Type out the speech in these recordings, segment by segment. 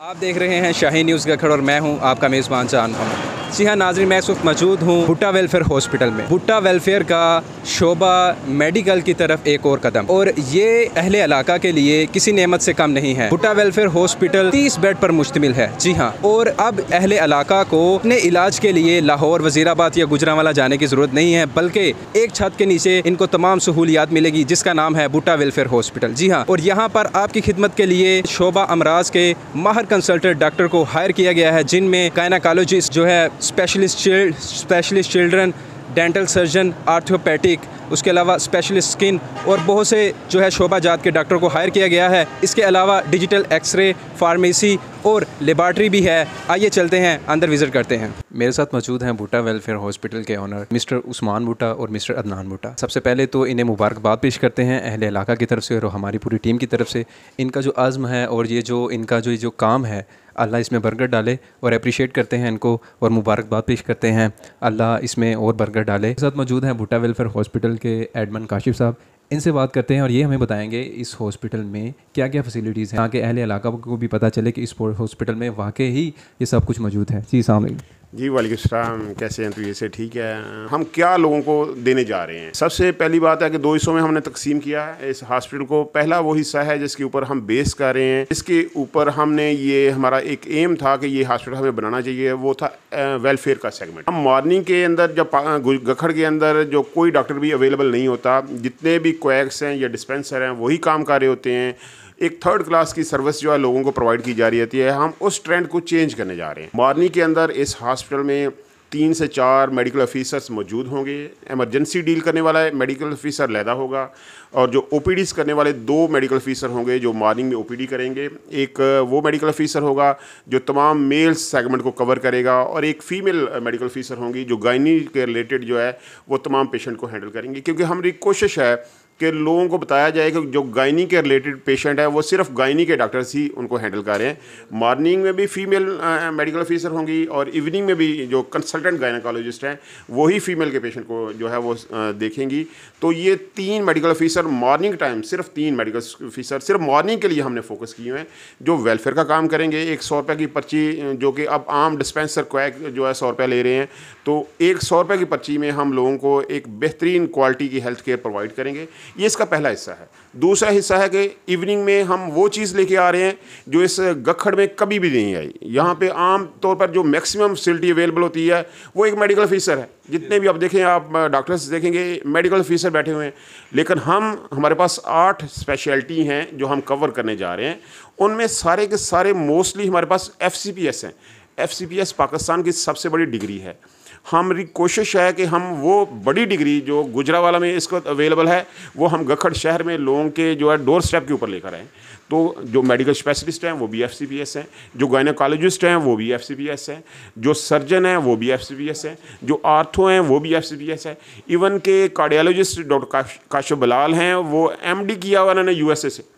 आप देख रहे हैं शाही न्यूज़ गखड़ और मैं हूं आपका मेज़बान जान मोहम्मद। जी हाँ नाज़रीन, मैं इस वक्त मौजूद हूं भुट्टा वेलफेयर हॉस्पिटल में। भुट्टा वेलफेयर का शोबा मेडिकल की तरफ एक और कदम, और ये अहले इलाका के लिए किसी नेमत से कम नहीं है। भुट्टा वेलफेयर हॉस्पिटल 30 बेड पर मुश्तमिल है। जी हाँ, और अब अहले इलाका को अपने इलाज के लिए लाहौर, वज़ीराबाद या गुजरांवाला जाने की ज़रूरत नहीं है, बल्कि एक छत के नीचे इनको तमाम सहूलियात मिलेगी, जिसका नाम है भुट्टा वेलफेयर हॉस्पिटल। जी हाँ, और यहाँ पर आपकी खिदमत के लिए शोबा अमराज के माहर कंसल्टेंट डॉक्टर को हायर किया गया है, जिनमें गायनाकोलॉजिस्ट जो है, स्पेशलिस्ट चिल्ड्रन, डेंटल सर्जन, आर्थोपैटिक, उसके अलावा स्पेशलिस्ट स्किन और बहुत से जो है शोबा जात के डॉक्टर को हायर किया गया है। इसके अलावा डिजिटल एक्सरे, फार्मेसी और लेबॉर्ट्री भी है। आइए चलते हैं अंदर, विज़िट करते हैं। मेरे साथ मौजूद हैं भुट्टा वेलफेयर हॉस्पिटल के ऑनर मिस्टर उस्मान भुट्टा और मिस्टर अदनान भुट्टा। सबसे पहले तो इन्हें मुबारकबाद पेश करते हैं अहले इलाका की तरफ से और हमारी पूरी टीम की तरफ से। इनका जो आज़्म है और ये जो इनका जो काम है, अल्लाह इसमें बरकत डाले, और अप्रिशिएट करते हैं इनको और मुबारकबाद पेश करते हैं, अल्लाह इसमें और बरकत डाले। साथ मौजूद हैं भुट्टा वेलफेयर हॉस्पिटल के एडमन काशिफ साहब। इनसे बात करते हैं और ये हमें बताएंगे इस हॉस्पिटल में क्या क्या फैसिलिटीज़ हैं, ताकि अहले इलाका को भी पता चले कि इस हॉस्पिटल में वाकई ही ये सब कुछ मौजूद है। जी अस्सलाम वालेकुम। जी वालेकुम सलाम, कैसे हैं? तो ये से ठीक है। हम क्या लोगों को देने जा रहे हैं? सबसे पहली बात है कि 2 हिस्सों में हमने तकसीम किया है इस हॉस्पिटल को। पहला वो हिस्सा है जिसके ऊपर हम बेस कर रहे हैं, इसके ऊपर हमने ये हमारा एक एम था कि ये हॉस्पिटल हमें बनाना चाहिए, वो था वेलफेयर का सेगमेंट। हम मॉर्निंग के अंदर जब गखड़ के अंदर जो कोई डॉक्टर भी अवेलेबल नहीं होता, जितने भी क्वैक्स हैं या डिस्पेंसर हैं वही काम कर रहे होते हैं, एक थर्ड क्लास की सर्विस जो है लोगों को प्रोवाइड की जा रही होती है। हम उस ट्रेंड को चेंज करने जा रहे हैं। मॉर्निंग के अंदर इस हॉस्पिटल में 3 से 4 मेडिकल ऑफिसर्स मौजूद होंगे। एमरजेंसी डील करने वाला मेडिकल ऑफिसर लैदा होगा, और जो ओपीडीज़ करने वाले 2 मेडिकल ऑफिसर होंगे जो मॉर्निंग में ओपीडी करेंगे। एक वो मेडिकल ऑफिसर होगा जो तमाम मेल सेगमेंट को कवर करेगा, और एक फ़ीमेल मेडिकल ऑफिसर होंगी जो गायनी के रिलेटेड जो है वो तमाम पेशेंट को हैंडल करेंगी। क्योंकि हमारी कोशिश है कि लोगों को बताया जाए कि जो गायनी के रिलेटेड पेशेंट है वो सिर्फ गायनी के डॉक्टर्स ही उनको हैंडल कर रहे हैं। मॉर्निंग में भी फीमेल मेडिकल ऑफिसर होंगी, और इवनिंग में भी जो कंसल्टेंट गायनाकोलॉजिस्ट हैं वही फीमेल के पेशेंट को जो है वो देखेंगी। तो ये 3 मेडिकल ऑफिसर मॉर्निंग टाइम, सिर्फ 3 मेडिकल ऑफिसर सिर्फ मॉर्निंग के लिए हमने फोकस किए हैं, जो वेलफेयर का काम करेंगे। एक 100 रुपये की पर्ची, जो कि अब आम डिस्पेंसर क्वैक जो है 100 रुपये ले रहे हैं, तो एक 100 रुपये की पर्ची में हम लोगों को एक बेहतरीन क्वालिटी की हेल्थ केयर प्रोवाइड करेंगे। ये इसका पहला हिस्सा है। दूसरा हिस्सा है कि इवनिंग में हम वो चीज़ लेके आ रहे हैं जो इस गखड़ में कभी भी नहीं आई। यहाँ पे आम तौर पर जो मैक्सिमम फैसिलिटी अवेलेबल होती है वो एक मेडिकल ऑफिसर है। जितने भी आप देखें, आप डॉक्टर्स देखेंगे मेडिकल ऑफिसर बैठे हुए हैं, लेकिन हमारे पास 8 स्पेशलिटी हैं जो हम कवर करने जा रहे हैं। उनमें सारे के सारे मोस्टली हमारे पास FCPS हैं। FCPS पाकिस्तान की सबसे बड़ी डिग्री है। हमारी कोशिश है कि हम वो बड़ी डिग्री जो गुजरांवाला में इसको अवेलेबल है वो हम गखड़ शहर में लोगों के जो है डोर स्टेप के ऊपर लेकर आएँ। तो जो मेडिकल स्पेशलिस्ट हैं वो भी FCPS हैं, जो गायनेकोलॉजिस्ट हैं वो भी FCPS हैं, जो सर्जन हैं वो भी FCPS हैं, जो आर्थो हैं वो भी FCPS है। इवन के कार्डियोलॉजिस्ट डॉक्टर काशिफ बलाल हैं, वो MD किया हुआ उन्होंने USA से।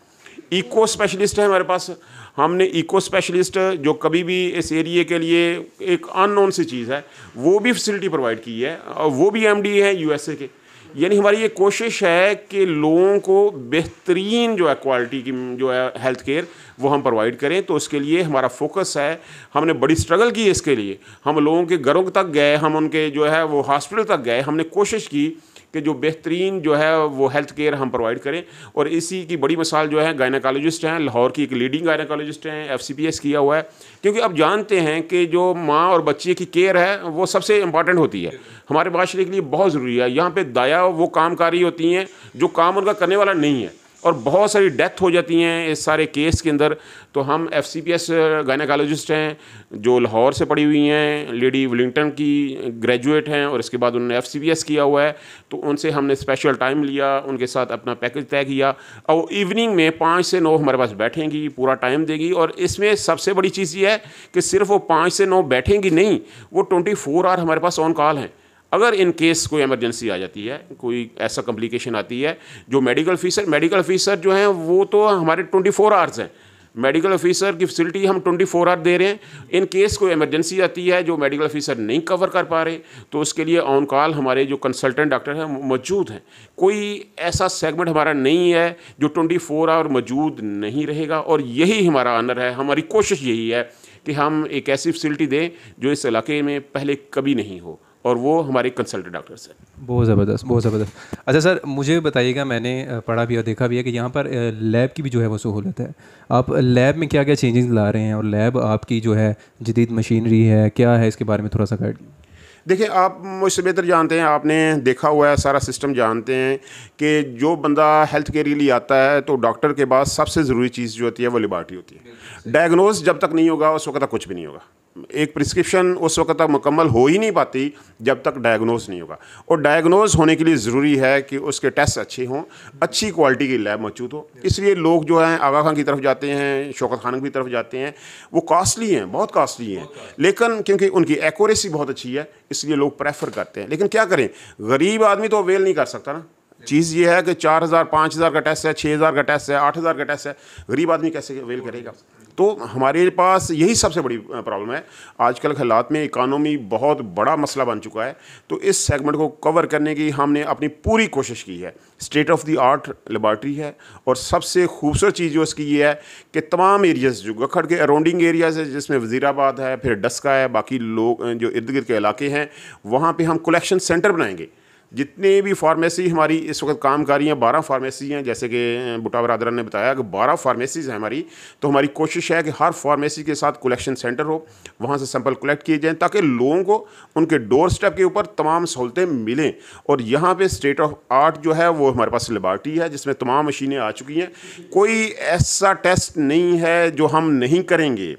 इको स्पेशलिस्ट है हमारे पास। हमने इको स्पेशलिस्ट जो कभी भी इस एरिए के लिए एक अननोन सी चीज़ है वो भी फैसिलिटी प्रोवाइड की है, और वो भी MD है USA के। यानी हमारी ये कोशिश है कि लोगों को बेहतरीन जो है क्वालिटी की जो है हेल्थ केयर वो हम प्रोवाइड करें। तो उसके लिए हमारा फोकस है। हमने बड़ी स्ट्रगल की इसके लिए। हम लोगों के घरों तक गए, हम उनके जो है वो हॉस्पिटल तक गए। हमने कोशिश की कि जो बेहतरीन जो है वो हेल्थ केयर हम प्रोवाइड करें, और इसी की बड़ी मिसाल जो है गायनेकोलॉजिस्ट हैं। लाहौर की एक लीडिंग गायनेकोलॉजिस्ट हैं, FCPS किया हुआ है। क्योंकि अब जानते हैं कि जो माँ और बच्चे की केयर है वो सबसे इम्पॉर्टेंट होती है, हमारे माशरे के लिए बहुत ज़रूरी है। यहाँ पे दाया वो काम कारी होती हैं जो काम उनका करने वाला नहीं है, और बहुत सारी डेथ हो जाती हैं इस सारे केस के अंदर। तो हम FCPS गायनेकोलॉजिस्ट हैं जो लाहौर से पढ़ी हुई हैं, लेडी विलिंगटन की ग्रेजुएट हैं, और इसके बाद उन्होंने FCPS किया हुआ है। तो उनसे हमने स्पेशल टाइम लिया, उनके साथ अपना पैकेज तय किया, और इवनिंग में 5 से 9 हमारे पास बैठेंगी, पूरा टाइम देगी। और इसमें सबसे बड़ी चीज़ ये है कि सिर्फ वो 5 से 9 बैठेंगी नहीं, वो 24 आवर हमारे पास ऑन कॉल हैं। अगर इन केस कोई इमरजेंसी आ जाती है, कोई ऐसा कॉम्प्लिकेशन आती है, जो मेडिकल ऑफिसर जो हैं वो तो हमारे 24 आवर्स हैं। मेडिकल ऑफिसर की फैसिलिटी हम 24 आवर दे रहे हैं। इन केस कोई इमरजेंसी आती है जो मेडिकल ऑफिसर नहीं कवर कर पा रहे, तो उसके लिए ऑन कॉल हमारे जो कंसल्टेंट डॉक्टर हैं मौजूद हैं। कोई ऐसा सेगमेंट हमारा नहीं है जो 24 आवर मौजूद नहीं रहेगा, और यही हमारा ऑनर है। हमारी कोशिश यही है कि हम एक ऐसी फैसिलिटी दें जो इस इलाके में पहले कभी नहीं हो, और वो हमारे कंसल्टेंट डॉक्टर्स हैं। बहुत ज़बरदस्त, बहुत ज़बरदस्त। अच्छा सर, मुझे बताइएगा, मैंने पढ़ा भी और देखा भी है कि यहाँ पर लैब की भी जो है वो सहूलत है। आप लैब में क्या क्या चेंजेस ला रहे हैं, और लैब आपकी जो है जदीद मशीनरी है क्या है, इसके बारे में थोड़ा सा गाइड। देखिए, आप मुझसे बेहतर जानते हैं, आपने देखा हुआ है, सारा सिस्टम जानते हैं कि जो बंदा हेल्थ केयर के लिए आता है तो डॉक्टर के बाद सबसे ज़रूरी चीज़ जो होती है वो लेबॉरेटरी होती है। डायग्नोज जब तक नहीं होगा उस वक्त तक कुछ भी नहीं होगा। एक प्रिस्क्रिप्शन उस वक्त तक मुकम्मल हो ही नहीं पाती जब तक डायग्नोज नहीं होगा, और डायग्नोज होने के लिए ज़रूरी है कि उसके टेस्ट अच्छे हों, अच्छी क्वालिटी की लैब मौजूद हो। इसलिए लोग जो हैं आगा खान की तरफ जाते हैं, शौकत खान की तरफ जाते हैं, वो कॉस्टली हैं, बहुत कॉस्टली हैं, लेकिन क्योंकि उनकी एक्यूरेसी बहुत अच्छी है इसलिए लोग प्रेफर करते हैं। लेकिन क्या करें, गरीब आदमी तो अवेल नहीं कर सकता ना। चीज़ ये है कि 4000 5000 का टेस्ट है, 6000 का टेस्ट है, 8000 का टेस्ट है, गरीब आदमी कैसे अवेल करेगा। तो हमारे पास यही सबसे बड़ी प्रॉब्लम है। आजकल के हालात में इकानमी बहुत बड़ा मसला बन चुका है, तो इस सेगमेंट को कवर करने की हमने अपनी पूरी कोशिश की है। State of the art laboratory है, और सबसे खूबसूरत चीज़ जो इसकी ये है कि तमाम एरियाज़ जो गखड़ के अराउंडिंग एरियाज़ है, जिसमें वज़ीराबाद है, फिर डस्का है, बाकी लोग जो इर्द गिर्द के इलाके हैं, वहाँ पर हम कलेक्शन सेंटर बनाएंगे। जितने भी फार्मेसी हमारी इस वक्त काम कर रही हैं, 12 फार्मेसी हैं, जैसे कि बुटा बरादरन ने बताया कि 12 फार्मेसीज़ हैं हमारी। तो हमारी कोशिश है कि हर फार्मेसी के साथ कलेक्शन सेंटर हो, वहाँ से सैंपल कलेक्ट किए जाएँ ताकि लोगों को उनके डोर स्टेप के ऊपर तमाम सहूलतें मिलें। और यहाँ पे स्टेट ऑफ आर्ट जो है वो हमारे पास लेबॉरेटरी है जिसमें तमाम मशीनें आ चुकी हैं। कोई ऐसा टेस्ट नहीं है जो हम नहीं करेंगे।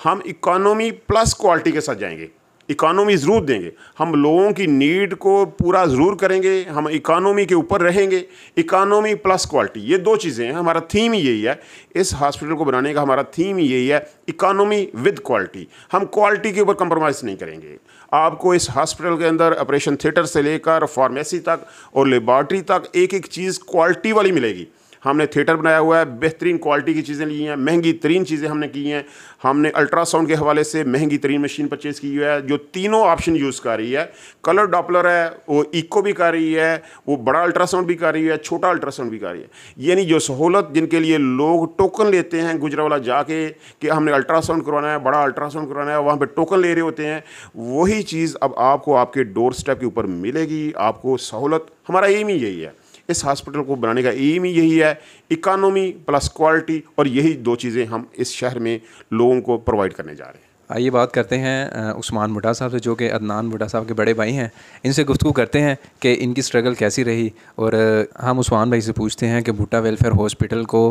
हम इकानमी प्लस क्वालिटी के साथ जाएंगे, इकानमी ज़रूर देंगे, हम लोगों की नीड को पूरा ज़रूर करेंगे, हम इकानमी के ऊपर रहेंगे। इकानमी प्लस क्वालिटी, ये दो चीज़ें हैं। हमारा थीम ही यही है, इस हॉस्पिटल को बनाने का हमारा थीम ही यही है, इकानमी विद क्वालिटी। हम क्वालिटी के ऊपर कंप्रोमाइज़ नहीं करेंगे। आपको इस हॉस्पिटल के अंदर ऑपरेशन थिएटर से लेकर फार्मेसी तक और लेबॉरेटरी तक एक एक चीज़ क्वालिटी वाली मिलेगी। हमने थिएटर बनाया हुआ है, बेहतरीन क्वालिटी की चीज़ें ली हैं, महंगी तरीन चीज़ें हमने की हैं। हमने अल्ट्रासाउंड के हवाले से महंगी तरीन मशीन परचेज़ की हुई है जो तीनों ऑप्शन यूज़ कर रही है। कलर डॉपलर है, वो इको भी कर रही है, वो बड़ा अल्ट्रासाउंड भी कर रही है, छोटा अल्ट्रासाउंड भी कर रही है। यानी जो सहूलत जिनके लिए लोग टोकन लेते हैं गुजरावाला जाके कि हमने अल्ट्रासाउंड करवाना है, बड़ा अल्ट्रासाउंड करवाना है, वहाँ पर टोकन ले रहे होते हैं, वही चीज़ अब आपको आपके डोर स्टेप के ऊपर मिलेगी। आपको सहूलत, हमारा एम ही यही है, इस हॉस्पिटल को बनाने का एम ही यही है, इकानमी प्लस क्वालिटी, और यही दो चीज़ें हम इस शहर में लोगों को प्रोवाइड करने जा रहे हैं। आइए बात करते हैं उस्मान भुट्टा साहब से, जो कि अदनान भुट्टा साहब के बड़े भाई हैं। इनसे गुफ्तगू करते हैं कि इनकी स्ट्रगल कैसी रही, और हम उस्मान भाई से पूछते हैं कि भुट्टा वेलफेयर हॉस्पिटल को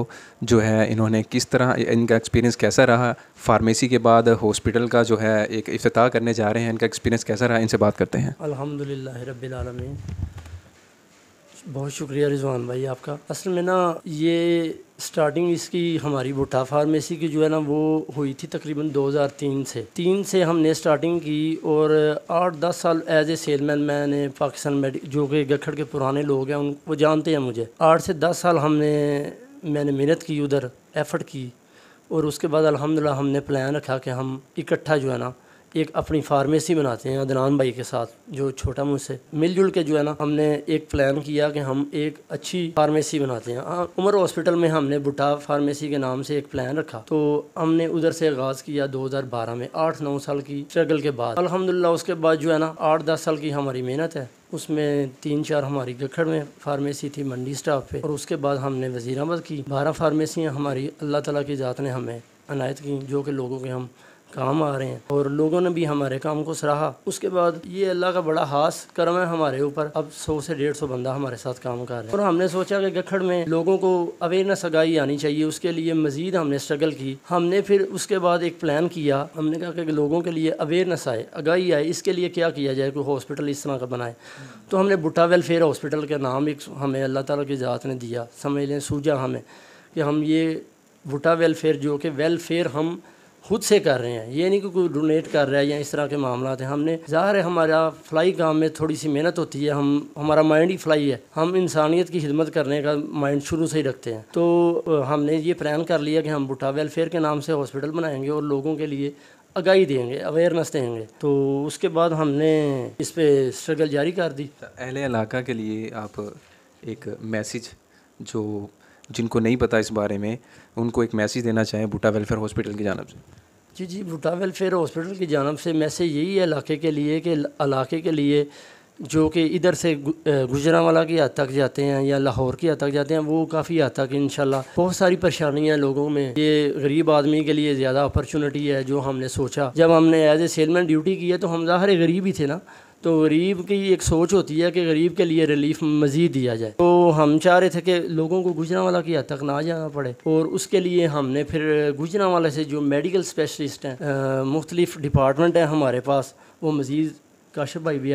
जो है इन्होंने किस तरह, इनका एक्सपीरियंस कैसा रहा। फार्मेसी के बाद हॉस्पिटल का जो है एक इफ्तिताह करने जा रहे हैं, इनका एक्सपीरियंस कैसा रहा, इनसे बात करते हैं। अल्हम्दुलिल्लाह रब्बिल आलमीन। बहुत शुक्रिया रिजवान भाई आपका। असल में ना ये स्टार्टिंग इसकी हमारी भुट्टा फार्मेसी की जो है ना वो हुई थी तकरीबन 2003 से हमने स्टार्टिंग की, और 8-10 साल एज ए सेलमैन मैंने पाकिस्तान जो कि गखड़ के पुराने लोग हैं वो जानते हैं मुझे। 8 से 10 साल मैंने मेहनत की, उधर एफ़र्ट की, और उसके बाद अल्हम्दुलिल्लाह हमने प्लान रखा कि हम इकट्ठा जो है ना एक अपनी फार्मेसी बनाते हैं अदनान भाई के साथ, जो छोटा मुझसे मिलजुल के जो है ना हमने एक प्लान किया कि हम एक अच्छी फार्मेसी बनाते हैं। उमर हॉस्पिटल में हमने भुट्टा फार्मेसी के नाम से एक प्लान रखा, तो हमने उधर से आगाज़ किया 2012 में, 8-9 साल की स्ट्रगल के बाद। अल्हम्दुलिल्लाह उसके बाद जो है ना 8-10 साल की हमारी मेहनत है, उसमें 3-4 हमारी गखड़ में फार्मेसी थी मंडी स्टाफ पे, और उसके बाद हमने वज़ीराबाद की 12 फार्मेसियाँ हमारी अल्लाह ताला की ज़ात ने हमें अनायत की, जो कि लोगों के हम काम आ रहे हैं, और लोगों ने भी हमारे काम को सराहा। उसके बाद ये अल्लाह का बड़ा खास करम है हमारे ऊपर, अब 100 से 150 बंदा हमारे साथ काम कर रहे हैं। और हमने सोचा कि गखड़ में लोगों को अवेयरनेस आगाही आनी चाहिए, उसके लिए मज़ीद हमने स्ट्रगल की। हमने फिर उसके बाद एक प्लान किया, हमने कहा कि लोगों के लिए अवेयरनेस आए, आगाही आए, इसके लिए क्या किया जाए, कोई हॉस्पिटल इस तरह का बनाए। तो हमने भुट्टा वेलफेयर हॉस्पिटल का नाम एक हमें अल्लाह ताला की ज़ात ने दिया, समझ लें सूझा हमें कि हम ये भुट्टा वेलफेयर, जो कि वेलफेयर हम खुद से कर रहे हैं, ये नहीं कि कोई डोनेट कर रहा है या इस तरह के मामला हैं। हमने ज़ाहिर है हमारा फ्लाई काम में थोड़ी सी मेहनत होती है, हमारा माइंड ही फ्लाई है, हम इंसानियत की खिदमत करने का माइंड शुरू से ही रखते हैं। तो हमने ये प्लान कर लिया कि हम भुट्टा वेलफेयर के नाम से हॉस्पिटल बनाएंगे और लोगों के लिए आगाही देंगे, अवेयरनेस देंगे। तो उसके बाद हमने इस पर स्ट्रगल जारी कर दी। अहले इलाका के लिए आप एक मैसेज, जो जिनको नहीं पता इस बारे में, उनको एक मैसेज देना चाहें भुट्टा वेलफेयर हॉस्पिटल की जानब से। जी, भुट्टा वेलफेयर हॉस्पिटल की जानब से मैसेज यही है इलाके के लिए कि इलाके के लिए जो कि इधर से गुजरांवाला की हद तक जाते हैं या लाहौर की हद तक जाते हैं, वो काफ़ी हद तक इंशाल्लाह बहुत सारी परेशानियां लोगों में। ये गरीब आदमी के लिए ज़्यादा अपॉर्चुनिटी है। जो हमने सोचा, जब हमने एज ए सेलमैन ड्यूटी की है तो हम ज़ाहिर गरीब ही थे ना, तो गरीब की एक सोच होती है कि गरीब के लिए रिलीफ मज़ीद दिया जाए। तो हम चाह रहे थे कि लोगों को गुजरांवाला की हद तक ना जाना पड़े, और उसके लिए हमने फिर गुजरांवाला से जो मेडिकल स्पेशलिस्ट हैं, मुख्तलिफ डिपार्टमेंट हैं हमारे पास, वो मज़ीद काशिफ भाई भी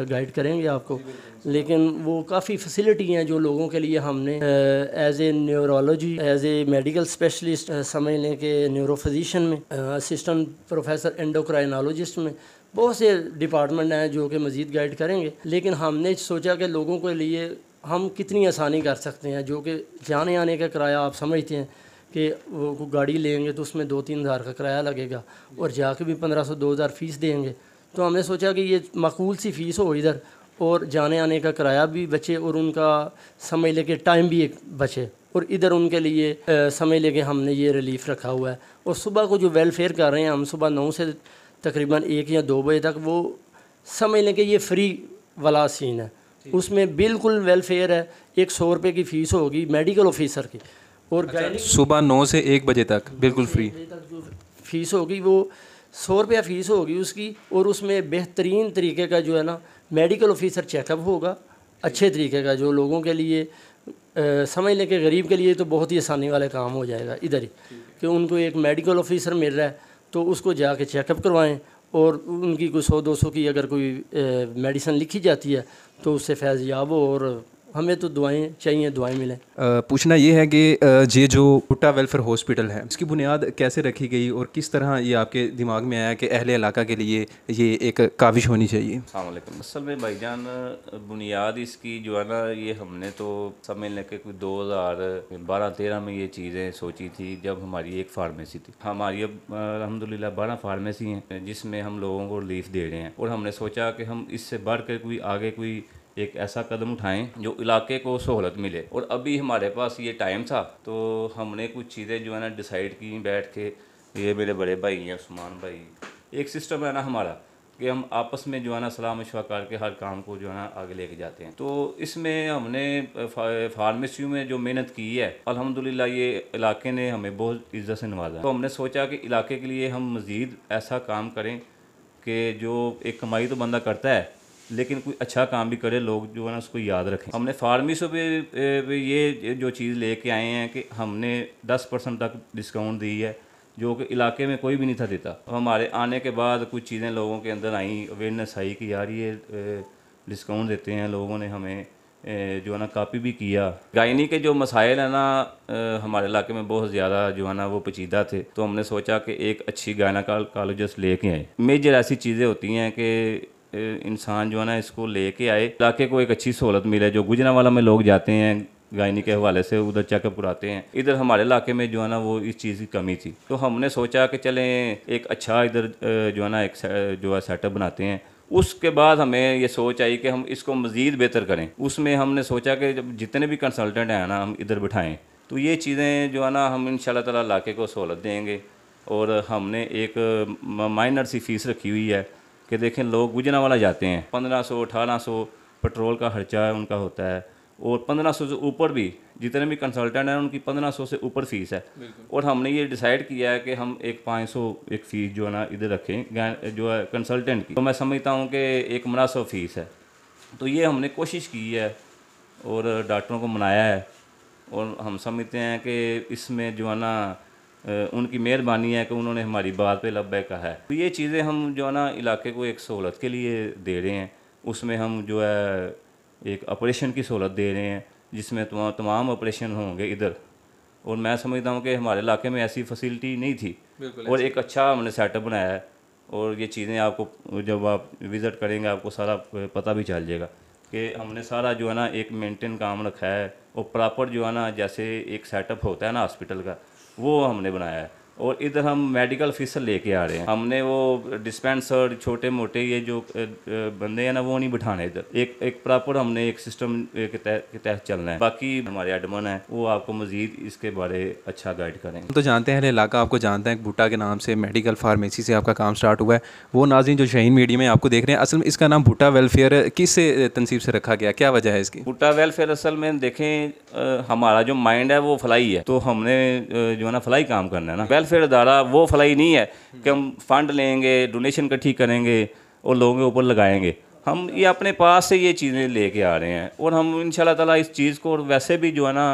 गाइड करेंगे आपको, लेकिन वो काफ़ी फैसिलिटी हैं जो लोगों के लिए हमने as a neurology, as a medical specialist समझ लें कि न्यूरोफिजिशन में, असिस्टेंट प्रोफेसर एंडोक्राइनोलॉजिस्ट में बहुत से डिपार्टमेंट हैं जो कि मज़ीद गाइड करेंगे। लेकिन हमने सोचा कि लोगों के लिए हम कितनी आसानी कर सकते हैं, जो कि जाने आने का किराया आप समझते हैं कि वो गाड़ी लेंगे तो उसमें 2-3 हज़ार का किराया लगेगा और जाके भी 1500-2000 फ़ीस देंगे। तो हमने सोचा कि ये माकूल सी फ़ीस हो इधर, और जाने आने का किराया भी बचे और उनका समझ ले कि टाइम भी एक बचे, और इधर उनके लिए समझ ले कि हमने ये रिलीफ़ रखा हुआ है। और सुबह को जो वेलफेयर कर रहे हैं हम, सुबह 9 से तकरीबन 1 या 2 बजे तक, वो समझ लें कि ये फ्री वाला सीन है। उसमें बिल्कुल वेलफेयर है। एक 100 रुपये की फ़ीस होगी मेडिकल ऑफिसर की, और सुबह 9 से 1 बजे तक बिल्कुल फ्री जो फ़ीस होगी वो 100 रुपया फ़ीस होगी उसकी, और उसमें बेहतरीन तरीके का जो है ना मेडिकल ऑफिसर चेकअप होगा, अच्छे तरीके का, जो लोगों के लिए समझ लें कि गरीब के लिए तो बहुत ही आसानी वाला काम हो जाएगा इधर ही, कि उनको एक मेडिकल ऑफिसर मिल रहा है तो उसको जाके चेकअप करवाएं, और उनकी कोई 100-200 की अगर कोई मेडिसिन लिखी जाती है तो उससे फैज़ याब हो, और हमें तो दुआएं चाहिए, दुआएं मिलें। पूछना ये है कि ये जो भुट्टा वेलफेयर हॉस्पिटल है, इसकी बुनियाद कैसे रखी गई और किस तरह ये आपके दिमाग में आया कि अहले इलाका के लिए ये एक काविश होनी चाहिए? अस्सलाम वालेकुम। असल में भाईजान बुनियाद इसकी जो है ना, ये हमने तो समझ लें कि कोई 2012-13 में ये चीज़ें सोची थी, जब हमारी एक फार्मेसी थी। हमारी अब अल्हम्दुलिल्लाह 12 फार्मेसी हैं जिसमें हम लोगों को रिलीफ दे रहे हैं, और हमने सोचा कि हम इससे बढ़ कर कोई आगे कोई एक ऐसा कदम उठाएं जो इलाके को सहूलत मिले। और अभी हमारे पास ये टाइम था तो हमने कुछ चीज़ें जो है ना डिसाइड की बैठ के। ये मेरे बड़े भाई हैं उस्मान भाई, एक सिस्टम है ना हमारा कि हम आपस में जो है ना सलाह मशवरा करके हर काम को जो है ना आगे लेके जाते हैं। तो इसमें हमने फार्मेसी में जो मेहनत की है, अल्हम्दुलिल्लाह ये इलाके ने हमें बहुत इज्जत से नवाजा। तो हमने सोचा कि इलाके के लिए हम मज़ीद ऐसा काम करें कि जो एक कमाई तो बंदा करता है लेकिन कोई अच्छा काम भी करे, लोग जो है ना उसको याद रखें। हमने फार्मेसी पे ये जो चीज़ लेके आए हैं कि हमने 10% तक डिस्काउंट दी है, जो कि इलाके में कोई भी नहीं था देता। हमारे आने के बाद कुछ चीज़ें लोगों के अंदर आई, अवेयरनेस आई कि यार ये डिस्काउंट देते हैं। लोगों ने हमें जो है ना कापी भी किया। गायनी के जो मसाइल है ना हमारे इलाके में बहुत ज़्यादा जो है ना वो पेचीदा थे, तो हमने सोचा कि एक अच्छी गायनाकोलॉजिस्ट लेके आए। मेजर ऐसी चीज़ें होती हैं कि इंसान जो है ना इसको लेके आए, इलाके को एक अच्छी सहूलत मिले। जो गुजरांवाला में लोग जाते हैं गायनी के हवाले से, उधर चेकअप कराते हैं, इधर हमारे इलाके में जो है ना वो इस चीज़ की कमी थी। तो हमने सोचा कि चलें एक अच्छा इधर जो है ना एक जो है सेटअप बनाते हैं। उसके बाद हमें ये सोच आई कि हम इसको मज़ीद बेहतर करें। उसमें हमने सोचा कि जब जितने भी कंसल्टेंट हैं ना हम इधर बिठाएँ, तो ये चीज़ें जो है ना हम इंशाल्लाह ताला इलाके को सहूलत देंगे। और हमने एक माइनर सी फ़ीस रखी हुई है कि देखें लोग गुजरांवाला जाते हैं, 1500-1800 पेट्रोल का खर्चा है उनका होता है, और 1500 से ऊपर भी जितने भी कंसल्टेंट हैं उनकी 1500 से ऊपर फ़ीस है। और हमने ये डिसाइड किया है कि हम एक 500 एक फ़ीस जो है ना इधर रखें जो है कंसल्टेंट की। तो मैं समझता हूँ कि एक मुनासिब फ़ीस है। तो ये हमने कोशिश की है और डॉक्टरों को मनाया है, और हम समझते हैं कि इसमें जो है ना उनकी मेहरबानी है कि उन्होंने हमारी बात पे लब्बैक कहा है। तो ये चीज़ें हम जो है ना इलाके को एक सहूलत के लिए दे रहे हैं। उसमें हम जो है एक ऑपरेशन की सहूलत दे रहे हैं जिसमें तमाम ऑपरेशन होंगे इधर। और मैं समझता हूँ कि हमारे इलाके में ऐसी फैसिलिटी नहीं थी। और एक अच्छा हमने सेटअप बनाया है। और ये चीज़ें आपको जब आप विज़िट करेंगे आपको सारा पता भी चल जाएगा कि हमने सारा जो है ना एक मेंटेन काम रखा है और प्रॉपर जो है ना जैसे एक सेटअप होता है ना हॉस्पिटल का, वो हमने बनाया है। और इधर हम मेडिकल ऑफिसर लेके आ रहे हैं। हमने वो डिस्पेंसर छोटे मोटे ये जो बंदे हैं ना वो नहीं बिठाने इधर। एक प्रॉपर हमने एक सिस्टम के तहत चलना है। बाकी हमारे एडमन है वो आपको मज़ीद इसके बारे अच्छा गाइड करेंगे। हम तो जानते हैं इलाका आपको जानते हैं, भुट्टा के नाम से मेडिकल फार्मेसी से आपका काम स्टार्ट हुआ है। वो नाज़रीन जो शाहीन मीडिया में आपको देख रहे हैं, असल में इसका नाम भुट्टा वेलफेयर किस तनसीब से रखा गया, क्या वजह है इसकी? भुट्टा वेलफेयर असल में देखें हमारा जो माइंड है वो फलाई है, तो हमने जो है ना फलाई काम करना है ना। वेलफेयर इदारा वो फलाई नहीं है कि हम फंड लेंगे, डोनेशन इकट्ठी करेंगे और लोगों के ऊपर लगाएंगे। हम ये अपने पास से ये चीज़ें लेके आ रहे हैं और हम इंशाल्लाह ताला इस चीज़ को वैसे भी जो है ना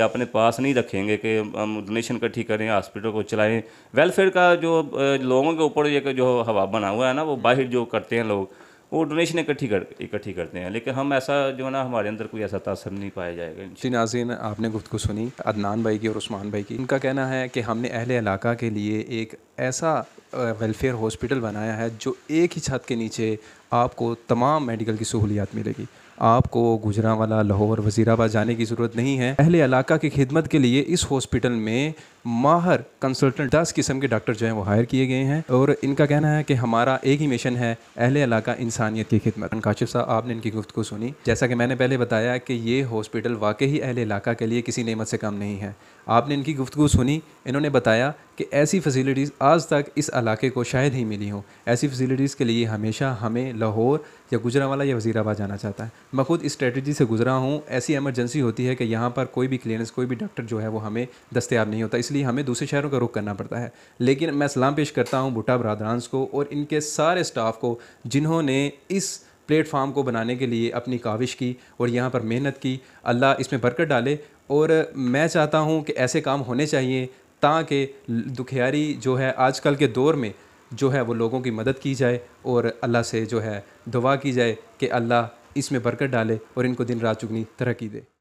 अपने पास नहीं रखेंगे कि हम डोनेशन इकट्ठी करें, हॉस्पिटल को चलाएं। वेलफेयर का जो लोगों के ऊपर ये जो हवा बना हुआ है ना, वो बाहर जो करते हैं लोग, वो डोनेशन इकट्ठी करते हैं, लेकिन हम ऐसा जो है ना हमारे अंदर कोई ऐसा तासर नहीं पाया जाएगा। जी नाज़रीन, आपने गुफ्तगू सुनी अदनान भाई की और उस्मान भाई की। इनका कहना है कि हमने अहले इलाका के लिए एक ऐसा वेलफेयर हॉस्पिटल बनाया है जो एक ही छत के नीचे आपको तमाम मेडिकल की सहूलियात मिलेगी। आपको गुजरांवाला, लाहौर, वज़ीराबाद जाने की ज़रूरत नहीं है। अहले इलाका की खिदमत के लिए इस हॉस्पिटल में माहर कंसल्टेंट 10 किस्म के डॉक्टर जो हैं वो हायर किए गए हैं और इनका कहना है कि हमारा एक ही मिशन है, अहले इलाका इंसानियत की खिदमत। काशिफ साहब, आपने इनकी गुफ्तगू सुनी। जैसा कि मैंने पहले बताया कि ये हॉस्पिटल वाकई अहले इलाका के लिए किसी नेमत से कम नहीं है। आपने इनकी गुफ्तगू सुनी, इन्होंने बताया कि ऐसी फ़ैसिलिटीज़ आज तक इस इलाके को शायद ही मिली हों। ऐसी फ़ैसिलिटीज़ के लिए हमेशा हमें लाहौर या गुजरांवाला या वज़ीराबाद जाना चाहता है। मैं खुद इस स्ट्रेटजी से गुजरा हूँ। ऐसी एमरजेंसी होती है कि यहाँ पर कोई भी क्लिनिक, कोई भी डॉक्टर जो है वो हमें दस्तयाब नहीं होता, इसलिए हमें दूसरे शहरों का रुख करना पड़ता है। लेकिन मैं सलाम पेश करता हूँ भुट्टा ब्रादरान्स को और इनके सारे स्टाफ को जिन्होंने इस प्लेटफार्म को बनाने के लिए अपनी काविश की और यहाँ पर मेहनत की। अल्लाह इसमें बरकत डाले और मैं चाहता हूँ कि ऐसे काम होने चाहिए ताकि दुखियारी जो है आजकल के दौर में जो है वो लोगों की मदद की जाए और अल्लाह से जो है दुआ की जाए कि अल्लाह इसमें बरकत डाले और इनको दिन रात चुगनी तरक्की दे।